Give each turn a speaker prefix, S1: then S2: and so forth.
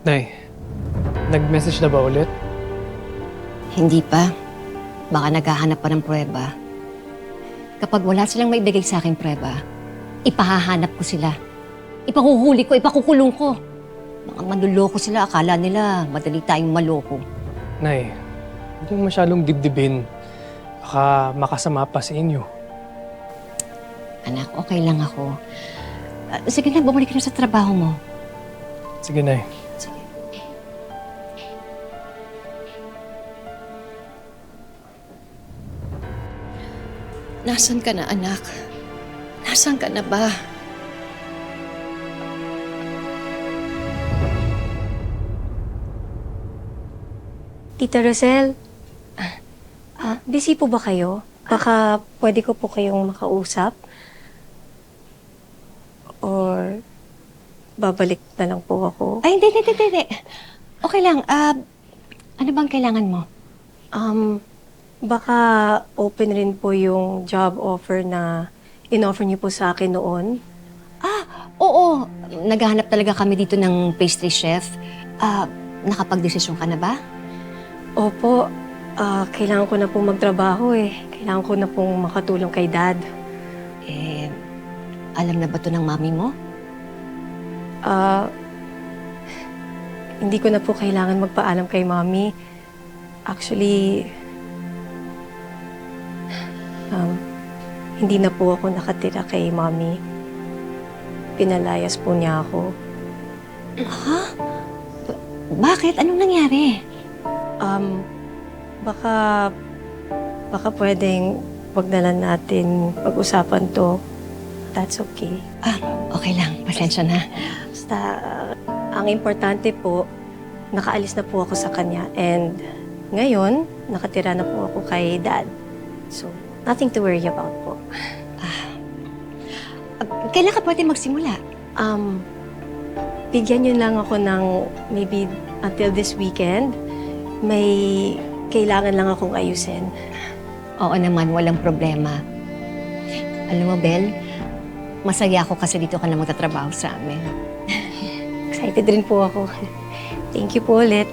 S1: Nay, nag-message na ba ulit?
S2: Hindi pa. Baka naghahanap pa ng pruweba. Kapag wala silang maibigay sa akin pruweba, ipahahanap ko sila. Ipahuhuli ko, ipakukulong ko. Mga manluloko sila, akala nila madali tayong maloko.
S1: Nay, huwag mong masyadong dibdibin. Baka makasama pa sa inyo.
S2: Anak, okay lang ako. Sige na, bumalik ka na sa trabaho mo.
S1: Sige, Nay.
S2: Sige. Nasaan ka na, anak? Nasaan ka na ba?
S3: Tita Rosel, busy po ba kayo? Baka pwede ko po kayong makausap? Or babalik na lang po ako?
S2: Ay, hindi. Okay lang. Ano bang kailangan mo?
S3: Baka open rin po yung job offer na in-offer niyo po sa akin noon.
S2: Oo. Naghahanap talaga kami dito ng pastry chef. Nakapag-desisyon ka na ba?
S3: Opo, kailangan ko na pong magtrabaho eh. Kailangan ko na pong makatulong kay Dad.
S2: Alam na ba to ng mami mo?
S3: Hindi ko na po kailangan magpaalam kay Mami. Actually, hindi na po ako nakatira kay Mami. Pinalayas po niya ako.
S2: Ha? Bakit? Anong nangyari?
S3: Baka pwedeng wag na lang natin pag-usapan to. That's okay.
S2: Okay lang. Pasensya na.
S3: Basta, ang importante po, nakaalis na po ako sa kanya. And ngayon, nakatira na po ako kay Dad. So, nothing to worry about po.
S2: Kailan ka pwede magsimula?
S3: Bigyan niyo lang ako ng maybe until this weekend. May kailangan lang akong ayusin.
S2: Oo naman, walang problema. Alam mo, Bel, masaya ako kasi dito ka na magtatrabaho sa amin.
S3: Excited rin po ako. Thank you po ulit.